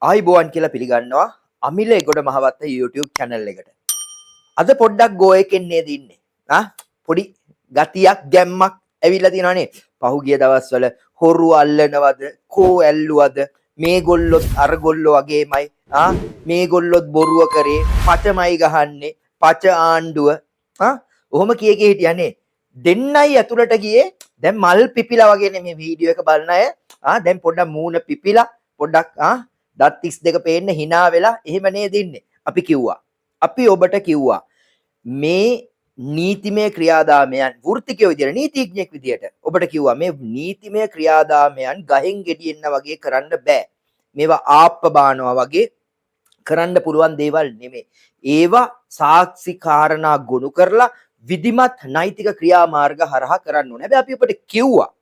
ආයිබෝවන් කියලා පිළිගන්නවා අමිල එගොඩ Mahawatta YouTube channel එකට. අද පොඩ්ඩක් ගෝ එකෙන් නේද ඉන්නේ. පොඩි ගතියක් ගැම්මක් ඇවිල්ලා තියෙනවානේ. පහුගිය දවස්වල හොරු අල්ලනවද, කෝ ඇල්ලුවද, මේගොල්ලොත් අරගොල්ලෝ වගේමයි. මේගොල්ලොත් බොරුව කරේ, පචමයි ගහන්නේ, පච ආණ්ඩුව. ඔහොම කිය හිටියනේ. දෙන්නයි ඇතුළට ගියේ. දැන් මල් පිපිලා වගේනේ මේ වීඩියෝ එක බලන අය. දැන් පොඩ්ඩක් මූණ පිපිලා පොඩ්ඩක් දත් 32 පේන්න hina වෙලා එහෙම නේද ඉන්නේ. අපි ඔබට කිව්වා මේ නීතිමය ක්‍රියාදාමයන් වෘත්තිකයෝ විදියට නීතිඥයෙක් විදියට ඔබට කිව්වා මේ නීතිමය ක්‍රියාදාමයන් ගහෙන් ගෙඩියෙන්න වගේ කරන්න බෑ. මේවා ආප්ප බානවා වගේ කරන්න පුළුවන් දේවල් නෙමෙයි. ඒවා සාක්ෂි කාරණා ගොනු කරලා විධිමත් නෛතික ක්‍රියාමාර්ග හරහා කරන්න ඕනේ. හැබැයි අපි ඔබට කිව්වා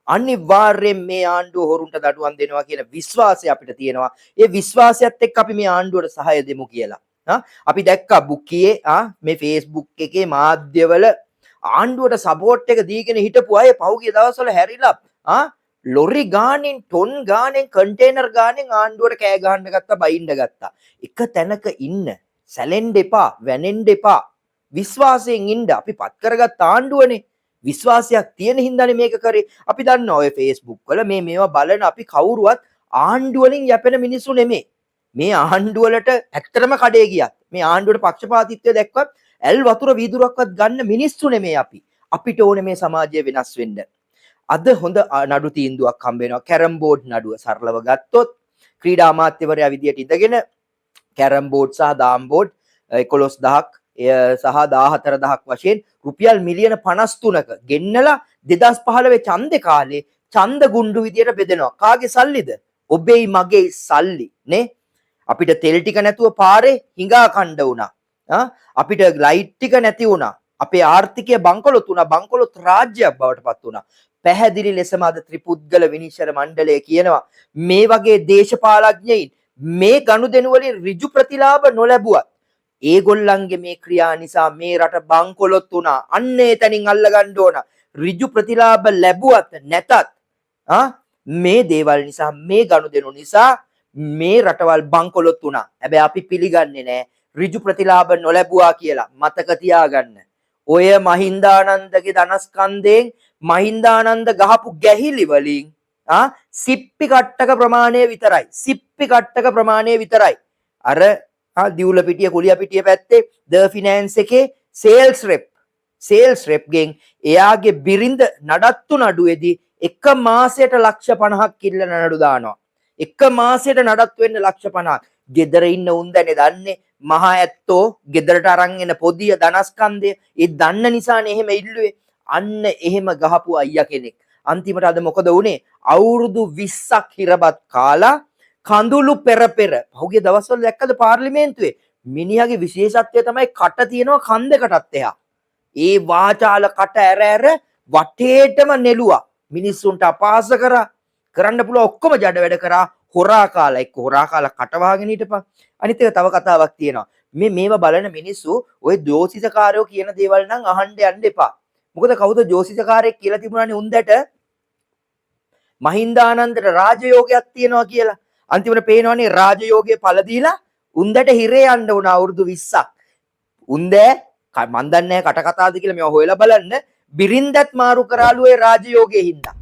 අනිවාර්යෙන් මේ ආණ්ඩුව හොරුන්ට දඩුවම් දෙනවා කියන විශ්වාසය අපිට තියෙනවා. ඒ විශ්වාසයත් එක්ක අපි මේ ආණ්ඩුවට සහාය දෙමු කියලා. අපි දැක්කා බුක්කියේ මේ Facebook එකේ මාධ්‍යවල ආණ්ඩුවට සපෝට් එක දීගෙන හිටපු අය පහුගිය දවස්වල හැරිලා ලොරි ගානෙන් ටොන් ගානෙන් කන්ටේනර් ගානෙන් ආණ්ඩුවට කෑ ගහන්න ගත්තා, බයින්න ගත්තා. එක තැනක ඉන්න, සැලෙන්න එපා, වැනෙන්න එපා. විශ්වාසයෙන් ඉන්න අපි පත් කරගත් ආණ්ඩුවනේ. විශ්වාසයක් තියෙන හින්දානේ මේක කරේ. අපි දන්නවා ඔය Facebook වල මේවා බලන අපි කවුරුවත් ආණ්ඩුව වලින් යැපෙන මිනිස්සු නෙමෙයි. මේ ආණ්ඩුව වලට ඇත්තටම කඩේ ගියත් මේ ආණ්ඩුවට පක්ෂපාතීත්වය දැක්වත් ඇල් වතුර වීදුරක්වත් ගන්න මිනිස්සු නෙමෙයි අපි. අපිට ඕනේ මේ සමාජය වෙනස් වෙන්න. අද හොඳ නඩු තීන්දුවක් හම්බ වෙනවා. කැරම් බෝඩ් නඩුව සරලව ගත්තොත් ක්‍රීඩා අමාත්‍යවරයා විදියට ඉඳගෙන කැරම් බෝඩ් සහ දාම් බෝඩ් 11000ක් සහ 14000ක් වශයෙන් රුපියල් මිලියන 53ක ගෙන්නලා 2015 ඡන්දේ කාලේ ඡන්ද ගුණ්ඩු විදියට බෙදෙනවා. කාගේ සල්ලිද? ඔබේයි මගේ සල්ලි නේ. අපිට තෙල් ටික නැතුව පාරේ හිඟා කණ්ඩ වුණා. අපිට ලයිට් ටික නැති වුණා. අපේ ආර්ථිකය බංකොලොත් වුණා. බංකොලොත් රාජ්‍යයක් බවට පත් වුණා. පැහැදිලි ලෙසම අද ත්‍රිපුද්ගල විනිශ්චය මණ්ඩලය කියනවා මේ වගේ දේශපාලඥයින් මේ ගනුදෙනු වලින් ඍජු ප්‍රතිලාභ නොලැබුවත් ඒගොල්ලන්ගේ මේ ක්‍රියා නිසා මේ රට බංකොලොත් වුණා. අන්න එතනින් අල්ලගන්න ඕන. ඍජු ප්‍රතිලාභ ලැබුවත් නැතත් මේ දේවල් නිසා මේ ගනුදෙනු නිසා මේ රටවල් බංකොලොත් වුණා. හැබැයි අපි පිළිගන්නේ නැහැ ඍජු ප්‍රතිලාභ නොලැබුවා කියලා. මතක තියාගන්න. ඔය මහින්දානන්දගේ ධනස්කන්ධයෙන් මහින්දානන්ද ගහපු ගැහිලි වලින් සිප්පි කට්ටක ප්‍රමාණය විතරයි. සිප්පි කට්ටක ප්‍රමාණය විතරයි. අර දියුල පිටිය කුලිය පිටිය පැත්තේ ද ෆිනෑන්ස් එකේ සේල්ස් රෙප් ගෙන් එයාගේ බිරිඳ නඩත්තු නඩුවේදී එක මාසයට ලක්ෂ 50ක් කිල්ලන නඩු දානවා. එක මාසයට නඩත්තු වෙන්න ලක්ෂ 50ක්. ගෙදර ඉන්න උන් දැනේ දන්නේ මහා ඇත්තෝ ගෙදරට අරන් එන පොදිය ධනස්කන්ධය ඒ දන්න නිසානේ එහෙම ඉල්ලුවේ. අන්න එහෙම ගහපු අයියා කෙනෙක්. අන්තිමට අද මොකද වුනේ? අවුරුදු 20ක් හිරබත් කාලා කඳුළු පෙර පහුගිය දවස්වල දැක්කද පාර්ලිමේන්තුවේ මිනිහාගේ විශේෂත්වය තමයි කට තියෙනවා කන් දෙකටත් එහා. ඒ වාචාල කට ඇර වටේටම නෙළුවා. මිනිස්සුන්ට අපහාස කරා. කරන්න පුළුවන් ඔක්කොම ජඩ වැඩ කරා. හොරා කාලා එක්ක හොරා කාලා කට වහගෙන හිටපන්. අනිත් එක තව කතාවක් තියෙනවා. මේවා බලන මිනිස්සු ওই ජෝතිෂකාරයෝ කියන දේවල් නම් අහන්න යන්න එපා. මොකද කවුද ජෝතිෂකාරයෙක් කියලා තිබුණානේ උන්දට මහින්දානන්දට රාජයෝගයක් තියෙනවා කියලා. අන්තිමට පේනවනේ රාජයෝගයේ පළ දීලා උන්දට හිරේ යන්න උන අවුරුදු 20ක්. උන්දේ මන් දන්නේ කට කතාවද කියලා මේව හොයලා බලන්න. බිරින්දත් මාරු කරාලු ඒ රාජයෝගයේ හින්දා.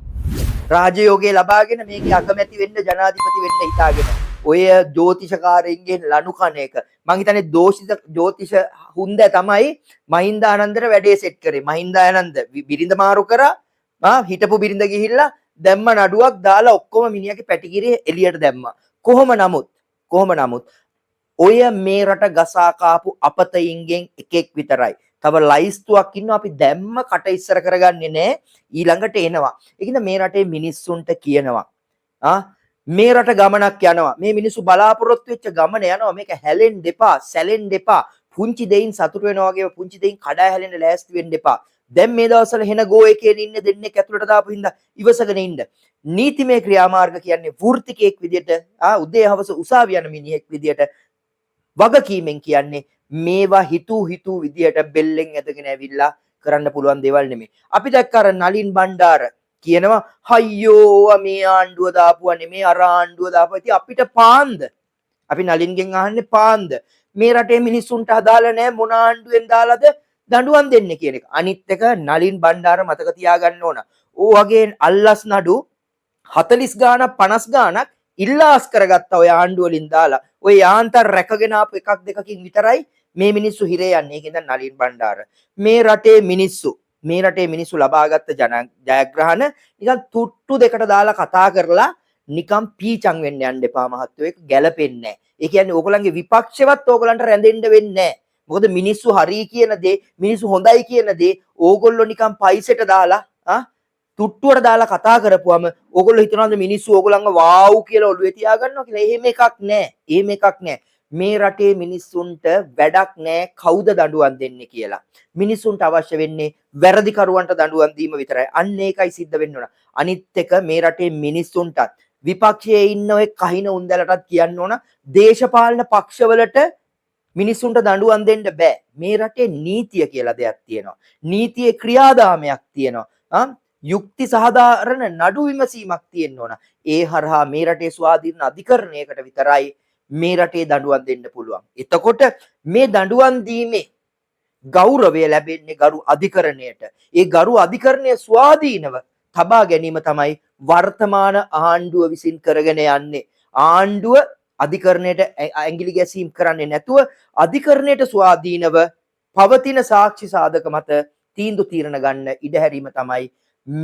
රාජයෝගයේ ලබාගෙන මේකේ අකමැති වෙන්න ජනාධිපති වෙන්න හිතාගෙන. ඔය ජ්‍යොතිෂකාරයින්ගෙන් ලනු කන එක. මං හිතන්නේ ජ්‍යොතිෂ හුන්ද තමයි මහින්දානන්දට වැඩේ සෙට් කරේ. මහින්දානන්ද බිරිඳ මාරු කරා. හිටපු බිරිඳ ගිහිල්ලා දැම්ම නඩුවක් දාලා ඔක්කොම මිනිහාගේ පැටිකිරිය එළියට දැම්මා. කොහොම නමුත් ඔය මේ රට ගසා කාපු අපතයින්ගෙන් එකෙක් විතරයි. තව ලයිස්තුවක් ඉන්නවා අපි දැම්ම කට ඉස්සර කරගන්නේ නැහැ. ඊළඟට එනවා. ඒකින්ද මේ රටේ මිනිස්සුන්ට කියනවා. මේ රට ගමනක් යනවා. මේ මිනිස්සු බලාපොරොත්තු වෙච්ච ගමන යනවා. මේක හැලෙන්න එපා, සැලෙන්න එපා. පුංචි දෙයින් සතුට වෙනවා වගේම පුංචි දෙයින් කඩා හැලෙන්න ලෑස්ති වෙන්න එපා. දැන් මේ දවස්වල හෙන ගෝ එකේ ඉන්න දෙන්නෙක් ඇතුළට දාපු හින්දා ඉවසගෙන ඉන්න. නීතිමය ක්‍රියාමාර්ග කියන්නේ වෘත්තිකයෙක් විදියට උදේ හවස උසාවි යන මිනිහෙක් විදියට වගකීමෙන් කියන්නේ මේවා හිතූ විදියට බෙල්ලෙන් ඇදගෙන ඇවිල්ලා කරන්න පුළුවන් දේවල් නෙමෙයි. අපි දැක්ක අර නලින් බණ්ඩාර කියනවා හයියෝ මේ ආණ්ඩුව දාපුවා නෙමේ අර ආණ්ඩුව දාපුවා. ඉතින් අපිට පාන්ද අපි නලින්ගෙන් අහන්නේ පාන්ද මේ රටේ මිනිස්සුන්ට අදාළ නැහැ මොන ආණ්ඩුවෙන් දාලාද දඬුවම් දෙන්නේ කියන එක. අනිත් එක නලින් බණ්ඩාර මතක තියාගන්න ඕන. ඕ වගේ අල්ලස් නඩු 40 ගාණක් 50 ගාණක් ඉල්ලාස් කරගත්තා ඔය ආණ්ඩුව වලින් දාලා. ඔය යාන්තම් රැකගෙන ආපු එකක් දෙකකින් විතරයි මේ මිනිස්සු හිරේ යන්නේ. ඒකෙන්ද නලින් බණ්ඩාර මේ රටේ මිනිස්සු ලබාගත්ත ජයග්‍රහණ නිකන් තුට්ටු දෙකට දාලා කතා කරලා නිකන් පීචං වෙන්න යන්න එපා මහත්තයෝ. ඒක ගැලපෙන්නේ නැහැ. ඒ කියන්නේ ඕගොල්ලන්ගේ විපක්ෂෙවත් ඕගොල්ලන්ට රැඳෙන්න වෙන්නේ නැහැ. මොකද මිනිස්සු හරි කියන දේ මිනිස්සු හොඳයි කියන දේ ඕගොල්ලෝ නිකන් පයිසෙට දාලා තුට්ටුවට දාලා කතා කරපුවම ඕගොල්ලෝ හිතනවාද මිනිස්සු ඕගොල්ලන්ව වාව් කියලා ඔළුවේ තියාගන්නවා කියලා. එහෙම එකක් නෑ. මේ රටේ මිනිස්සුන්ට වැඩක් නෑ කවුද දඬුවම් දෙන්නේ කියලා. මිනිස්සුන්ට අවශ්‍ය වෙන්නේ වැරදිකරුවන්ට දඬුවම් දීම විතරයි. අන්න ඒකයි සිද්ධ වෙන්න ඕන. අනිත් එක මේ රටේ මිනිස්සුන්ටත් විපක්ෂයේ ඉන්න ඔය කහින උන්දලටත් කියන්න ඕන දේශපාලන පක්ෂවලට මිනිස්සුන්ට දඬුවම් දෙන්න බෑ. මේ රටේ නීතිය කියලා දෙයක් තියෙනවා. නීතියේ ක්‍රියාදාමයක් තියෙනවා. යුක්ති සහධාරණ නඩු විමසීමක් තියෙන්න ඕන. ඒ හරහා මේ රටේ ස්වාධීන අධිකරණයකට විතරයි මේ රටේ දඬුවම් දෙන්න පුළුවන්. එතකොට මේ දඬුවම් දීමේ ගෞරවය ලැබෙන්නේ ගරු අධිකරණයට. ඒ ගරු අධිකරණය ස්වාධීනව තබා ගැනීම තමයි වර්තමාන ආණ්ඩුව විසින් කරගෙන යන්නේ. ආණ්ඩුව අධිකරණයට ඇඟිලි ගැසීම් කරන්නේ නැතුව අධිකරණයට ස්වාධීනව පවතින සාක්ෂි සාධක මත තීන්දුව తీරන ගන්න ඉඩ හැරීම තමයි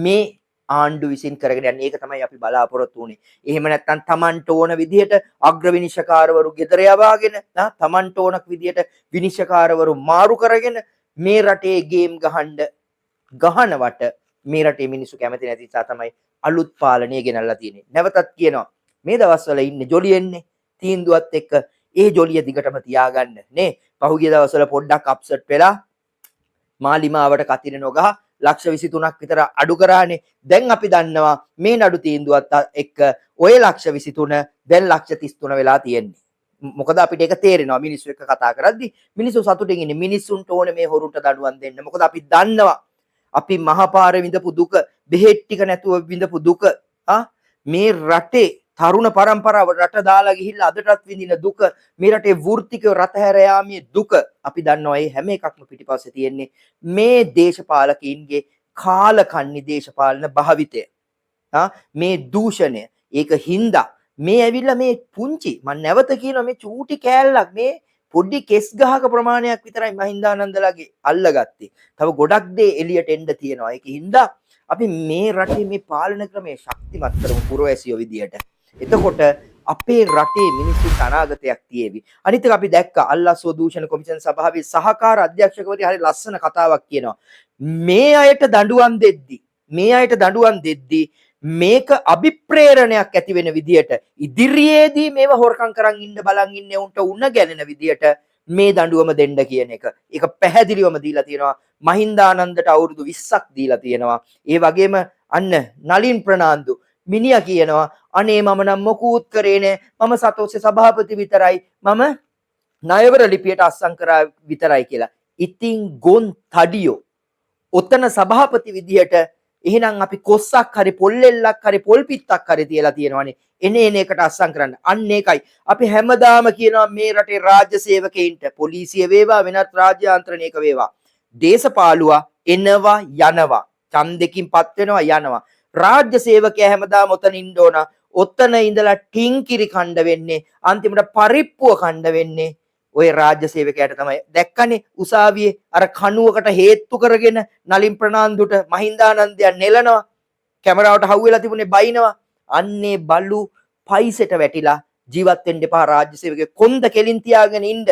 මේ ආණ්ඩුව විසින් කරගෙන යන්නේ. ඒක තමයි අපි බලාපොරොත්තු වෙන්නේ. එහෙම නැත්නම් Tamanට ඕන විදිහට අග්‍ර විනිශ්චයකාරවරු ගෙදර යවාගෙන Tamanට ඕනක් විදිහට විනිශ්චයකාරවරු මාරු කරගෙන මේ රටේ ගේම් ගහනවට මේ රටේ මිනිස්සු කැමති නැති නිසා තමයි අලුත් පාලනය ගෙනල්ලා තියෙන්නේ. නැවතත් කියනවා මේ දවස්වල ඉන්නේ ජොලියෙන්නේ තීන්දුවත් එක්ක ඒ ජොලිය දිගටම තියාගන්න නේ. පහුගිය දවස්වල පොඩ්ඩක් අප්සෙට් වෙලා මාලිමාවට කතිර නොගහ ලක්ෂ 23ක් විතර අඩු කරානේ. දැන් අපි දන්නවා මේ නඩු තීන්දුවත් එක්ක ඔය ලක්ෂ 23 දැන් ලක්ෂ 33 වෙලා තියෙන්නේ. මොකද අපිට ඒක තේරෙනවා මිනිස්සු එක්ක කතා කරද්දි මිනිස්සු සතුටින් ඉන්නේ. මිනිස්සුන්ට ඕනේ මේ හොරුන්ට දඬුවම් දෙන්න. මොකද අපි දන්නවා අපි මහපාර විඳපු දුක, බෙහෙත් ටික නැතුව විඳපු දුක, මේ රටේ තරුණ පරම්පරාව රට දාලා ගිහිල්ලා අදටත් විඳින දුක, මේ රටේ වෘත්තිකව රට හැර යාමේ දුක අපි දන්නවා. ඒ හැම එකක්ම පිටිපස්සේ තියෙන්නේ මේ දේශපාලකයින්ගේ කාලකන්නි දේශපාලන භාවිතය. මේ දූෂණය. ඒක හින්දා මේ ඇවිල්ලා මේ පුංචි මම නැවත කියනවා මේ චූටි කෑල්ලක් මේ පොඩි කෙස් ගහක ප්‍රමාණයක් විතරයි මහින්දානන්දලාගේ අල්ලගත්තේ. තව ගොඩක් දේ එළියට එන්න තියෙනවා. ඒක හින්දා අපි මේ රටේ මේ පාලන ක්‍රමයේ ශක්තිමත් කරමු පුරවැසියෝ විදියට. එතකොට අපේ රටේ මිනිස්සුන්ට අනාගතයක් තියෙවි. අනිත් එක අපි දැක්කා අල්ලාස්ව දූෂණ කොමිෂන් සභාවේ සහකාර අධ්‍යක්ෂකවරිය හරි ලස්සන කතාවක් කියනවා. මේ අයට දඬුවම් දෙද්දී මේක අභිප්‍රේරණයක් ඇති වෙන විදියට ඉදිරියේදී මේව හොරකම් කරන් ඉන්න බලන් ඉන්නේ උන්ට උණ ගැලෙන විදියට මේ දඬුවම දෙන්න කියන එක. ඒක පැහැදිලිවම දීලා තියෙනවා. මහින්දානන්දට අවුරුදු 20ක් දීලා තියෙනවා. ඒ වගේම අන්න නලින් ප්‍රනාන්දු මිනිහා කියනවා අනේ මම නම් මොකුත් කරේ නෑ. මම සතෝසේ සභාපති විතරයි. මම ණයවර ලිපියට අස්සම් කරා විතරයි කියලා. ඉතින් ගොන් තඩියෝ ඔතන සභාපති විදියට එහෙනම් අපි කොස්සක් හරි පොල්ලෙල්ලක් හරි පොල් පිත්තක් හරි තියලා තියෙනවානේ. එන එකට අස්සම් කරන්න. අන්න ඒකයි. අපි හැමදාම කියනවා මේ රටේ රාජ්‍ය සේවකයින්ට පොලිසිය වේවා වෙනත් රාජ්‍ය ආන්ත්‍රණයක වේවා දේශපාලුවා එනවා යනවා. ඡන්දෙකින් පත් වෙනවා යනවා. රාජ්‍ය සේවකයා හැමදාම ඔතන ඉන්න ඕන. ඔතන ඉඳලා ටින්කිරි කණ්ඩ වෙන්නේ. අන්තිමට පරිප්පුව කණ්ඩ වෙන්නේ ඔය රාජ්‍ය සේවකයාට තමයි. දැක්කනේ උසාවියේ අර කණුවකට හේතු කරගෙන නලින් ප්‍රනාන්දුට මහින්දානන්දයන් නෙලනවා. කැමරාවට හවුවෙලා තිබුණේ බයිනවා. අන්නේ බලු පයිසෙට වැටිලා ජීවත් වෙන්න එපා රාජ්‍ය සේවකයෝ. කොන්ද කෙලින් තියාගෙන ඉන්න.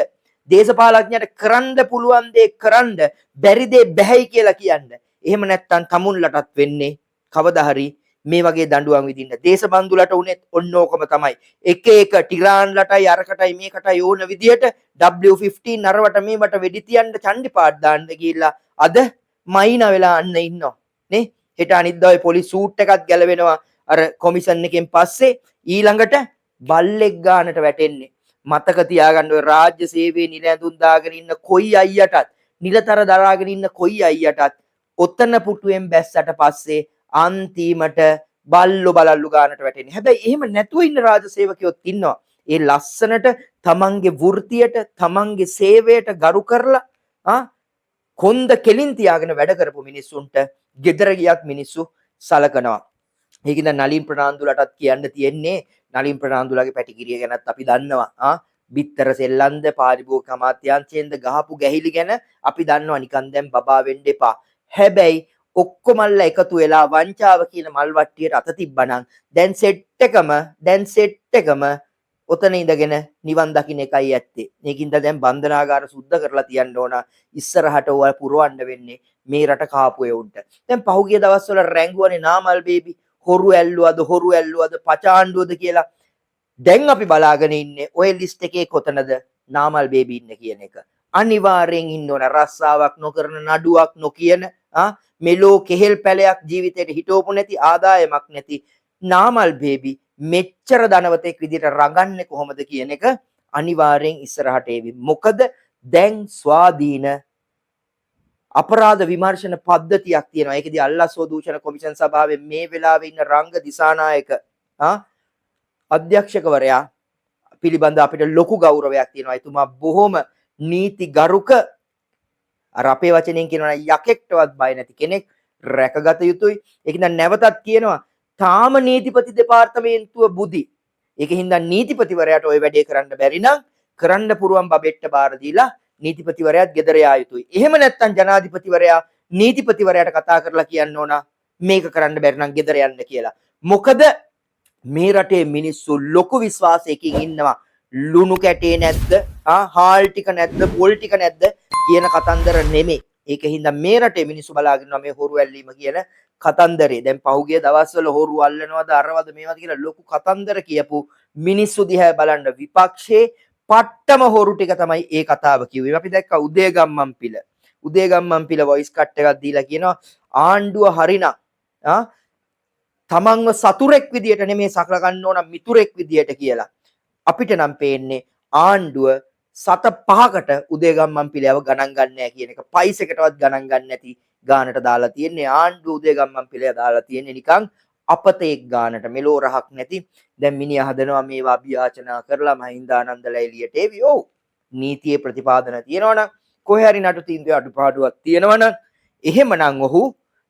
දේශපාලඥයට කරන්න පුළුවන් දේ කරන්න, බැරි දේ බැහැයි කියලා කියන්න. එහෙම නැත්නම් තමුන්ලටත් වෙන්නේ කවදා හරි මේ වගේ දඬුවම් විඳින්න. දේශබන්දුලට උනේත් ඔන්න ඕකම තමයි. එක එක ටිරාන්ලටයි අරකටයි මේකටයි ඕන විදියට W15 අරවට මේවට වෙඩි තියන්න චණ්ඩිපාඩ් දාන්න ගිහිල්ලා අද මයින වෙලා අන්න ඉන්නවා. නේ? හෙට අනිද්දා ඔය පොලිස් සූට් එකක් ගැලවෙනවා අර කොමිෂන් එකෙන් පස්සේ ඊළඟට බල්ලෙක් ගානට වැටෙන්නේ. මතක තියාගන්න ඔය රාජ්‍ය සේවයේ නිල ඇඳුම් දාගෙන ඉන්න කොයි අයියටත් නිලතර දරාගෙන ඉන්න කොයි අයියටත් ඔතන පුටුවෙන් බැස්සට පස්සේ අන්තිමට බල්ලු බලල්ලු ගානට වැටෙන්නේ. හැබැයි එහෙම නැතුව ඉන්න රාජ්‍ය සේවකයොත් ඉන්නවා. ඒ ලස්සනට තමන්ගේ වෘත්තියට තමන්ගේ සේවයට ගරු කරලා කොන්ද කෙලින් තියාගෙන වැඩ කරපු මිනිස්සුන්ට ගෙදර ගියත් මිනිස්සු සලකනවා. ඒකින්ද නලින් ප්‍රනාන්දුලටත් කියන්න තියෙන්නේ නලින් ප්‍රනාන්දුලගේ පැටිකිරිය ගැනත් අපි දන්නවා. බිත්තර සෙල්ලන්ද පාරිභෝගික අමාත්‍යාංශයෙන්ද ගහපු ගැහිලි ගැන අපි දන්නවා. නිකන් දැන් බබා වෙන්න එපා. හැබැයි ඔක්කොමල්ලා එකතු වෙලා වංචාව කියන මල් වට්ටියට අත තිබ්බනම් දැන් සෙට් එකම ඔතන ඉඳගෙන නිවන් දකින්න එකයි ඇත්තේ. මේකින්ද දැන් බන්ධනාගාර සුද්ධ කරලා තියන්න ඕන. ඉස්සරහට ඔය පුරවන්න වෙන්නේ මේ රට කාපු එවුන්ට. දැන් පහුගිය දවස්වල රැංගුවනේ නාමල් බේබි හොරු ඇල්ලුවද පචාණ්ඩුවද කියලා. දැන් අපි බලාගෙන ඉන්නේ ඔය ලිස්ට් එකේ කොතනද නාමල් බේබි ඉන්නේ කියන එක. අනිවාර්යෙන් ඉන්න ඕන රස්සාවක් නොකරන නඩුවක් නොකියන මෙලෝ කෙහෙල් පැලයක් ජීවිතේට හිටවපු නැති ආදායමක් නැති නාමල් බේබි මෙච්චර ධනවතෙක් විදිහට රඟන්නේ කොහොමද කියන එක අනිවාර්යෙන් ඉස්සරහට එවි. මොකද දැන් ස්වාධීන අපරාධ විමර්ශන පද්ධතියක් තියෙනවා. ඒකෙදි අල්ලාස්ව දූෂණ කොමිෂන් සභාවේ මේ වෙලාවේ ඉන්න රංග දිසානායක අධ්‍යක්ෂකවරයා පිළිබඳ අපිට ලොකු ගෞරවයක් තියෙනවා. එතුමා බොහොම නීති ගරුක අර අපේ වචනෙන් කියනවා යකෙක්ටවත් බය නැති කෙනෙක් රැකගත යුතුයි. ඒකින්ද නැවතත් කියනවා තාම නීතිපති දෙපාර්තමේන්තුව බුදි. ඒකින්ද නීතිපතිවරයාට ওই වැඩේ කරන්න බැරි නම් කරන්න පුරුවන් බබෙට්ට බාර දීලා නීතිපතිවරයාත් ගෙදර යා යුතුයි. එහෙම නැත්නම් ජනාධිපතිවරයා නීතිපතිවරයාට කතා කරලා කියන්න ඕන මේක කරන්න බැරි නම් ගෙදර යන්න කියලා. මොකද මේ රටේ මිනිස්සු ලොකු විශ්වාසයකින් ඉන්නවා. ලුණු කැටේ නැද්ද? හාල් ටික නැද්ද? පොල් ටික නැද්ද? කියන කතන්දර නෙමෙයි. ඒකින්ද මේ රටේ මිනිස්සු බලාගෙන ඉන්නවා මේ හොරු ඇල්ලීම කියන කතන්දරේ. දැන් පහුගිය දවස්වල හොරු අල්ලනවාද අරවද මේවද කියලා ලොකු කතන්දර කියපු මිනිස්සු දිහා බලන්න විපක්ෂයේ පට්ටම හොරු ටික තමයි ඒ කතාව කිව්වේ. අපි දැක්කා උදේගම්මන්පිල වොයිස් කට් එකක් දීලා කියනවා ආණ්ඩුව හරිනම් තමන්ව සතුරෙක් විදියට නෙමෙයි සකලගන්න ඕන මිතුරෙක් විදියට කියලා. අපිට නම් පේන්නේ ආණ්ඩුව සත පහකට උදේගම්මන්පිලව ගණන් ගන්න නැහැ කියන එක. පයිසෙකටවත් ගණන් ගන්න නැති ගානට දාලා තියෙන්නේ ආණ්ඩුව උදේගම්මන්පිලය දාලා තියෙන්නේ නිකන් අපතේක් ගානට මෙලෝ රහක් නැති. දැන් මිනිහා හදනවා මේවා අභියාචනා කරලා මහින්දානන්දලා එළියට එවි. ඔව් නීතියේ ප්‍රතිපාදන තියෙනවනම් කොහේ හරි නඩු තීන්දුවේ අඩුපාඩුවක් තියෙනවනම් එහෙමනම් ඔහු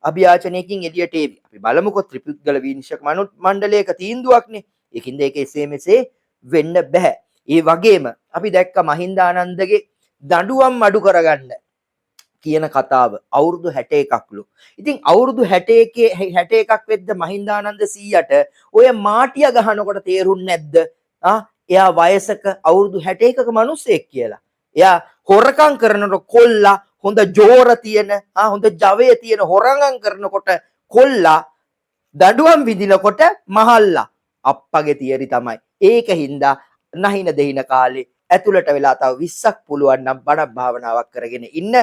අභියාචනයකින් එළියට එවි. අපි බලමුකෝ ත්‍රිපුද්ගල විනිශ්චය මණ්ඩලයක තීන්දුවක්නේ. ඒකින්ද ඒක එසේ මෙසේ වෙන්න බෑ. ඒ වගේම අපි දැක්ක මහින්දානන්දගේ දඬුවම් අඩු කරගන්න කියන කතාව අවුරුදු 61ක්ලු. ඉතින් අවුරුදු 61ක් වෙද්ද මහින්දානන්ද 100ට ඔය මාටිය ගහනකොට තේරුන්නේ නැද්ද? එයා වයසක අවුරුදු 61ක මිනිස්සෙක් කියලා. එයා හොරකම් කරනකොට කොල්ලා හොඳ ජෝර තියෙන හොඳ ජවය තියෙන හොරගම් කරනකොට කොල්ලා දඬුවම් විඳිනකොට මහල්ලා අප්පගේ තියරි තමයි. ඒකින්ද නහින දෙහින කාලේ ඇතුළට වෙලා තව 20ක් පුළුවන් නම් බණ භාවනාවක් කරගෙන ඉන්න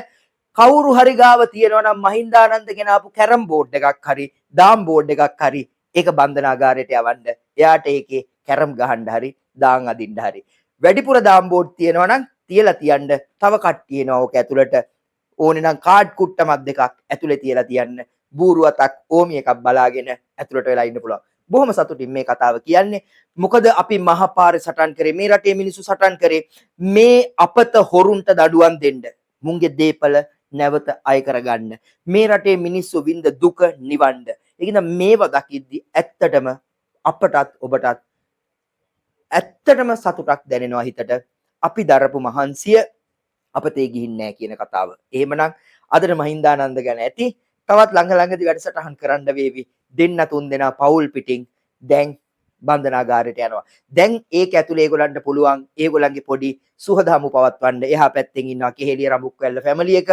කවුරු හරි ගාව තියෙනවා නම් මහින්දානන්ද ගෙනාපු කැරම් බෝඩ් එකක් හරි දාම් බෝඩ් එකක් හරි ඒක බන්ධනාගාරයට යවන්න. එයාට ඒකේ කැරම් ගහන්න හරි දාන් අදින්න හරි. වැඩිපුර දාම් බෝඩ් තියෙනවා නම් තියලා තියන්න. තව කට්ටිය එනවා ඕක ඇතුළට. ඕනේ නම් කාඩ් කුට්ටමක් දෙකක් ඇතුලේ තියලා තියන්න. බූරුවතක් ඕමි එකක් බලාගෙන ඇතුළට වෙලා ඉන්න පුළුවන්. බොහොම සතුටින් මේ කතාව කියන්නේ. මොකද අපි මහපාරේ සටන් කරේ මේ රටේ මිනිස්සු සටන් කරේ මේ අපත හොරුන්ට දඩුවම් දෙන්න. මුන්ගේ දීපල නැවත අය කරගන්න. මේ රටේ මිනිස්සු විඳ දුක නිවන්න. ඒකින්ද මේව දකිද්දි ඇත්තටම අපටත් ඔබටත් ඇත්තටම සතුටක් දැනෙනවා හිතට. අපි දරපු මහන්සිය අපතේ ගිහින් නැහැ කියන කතාව. එහෙමනම් අදට මහින්දානන්ද ගැන ඇති තවත් ළඟදී වැඩසටහන් කරන්න වේවි. දෙන්න තුන් දෙනා පවුල් පිටින් දැන් බන්ධනාගාරයට යනවා. දැන් ඒක ඇතුලේ ඒගොල්ලන්ට පුළුවන් ඒගොල්ලන්ගේ පොඩි සුහදහමු පවත්වන්න. එහා පැත්තෙන් ඉන්නවා කෙහෙලිය රඹුක්වැල්ල ෆැමිලි එක.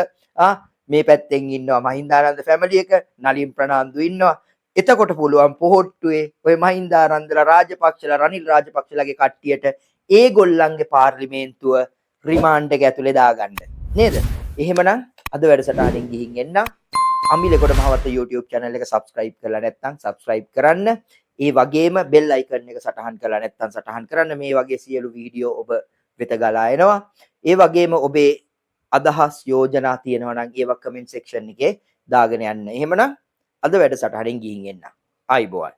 මේ පැත්තෙන් ඉන්නවා මහින්දානන්ද ෆැමිලි එක. නලින් ප්‍රනාන්දු ඉන්නවා. එතකොට පුළුවන් පොහොට්ටුවේ ඔය මහින්දානන්දලා රාජපක්ෂලා රනිල් රාජපක්ෂලාගේ කට්ටියට ඒගොල්ලන්ගේ පාර්ලිමේන්තුව රිමාන්ඩ් එක ඇතුලේ දාගන්න. නේද? එහෙමනම් අද වැඩසටහනින් ගිහින් එන්න. අමිලගොඩ මහවත්ත YouTube channel එක subscribe කරලා නැත්නම් subscribe කරන්න. ඒ වගේම bell icon එක සටහන් කරලා නැත්නම් සටහන් කරන්න. මේ වගේ සියලු වීඩියෝ ඔබ වෙත ගලා එනවා. ඒ වගේම ඔබේ අදහස් යෝජනා තියෙනවා නම් ඒවා comment section එකේ දාගෙන යන්න. එහෙමනම් අද වැඩසටහනින් ගිහින් එන්න. ආයිබෝවන්.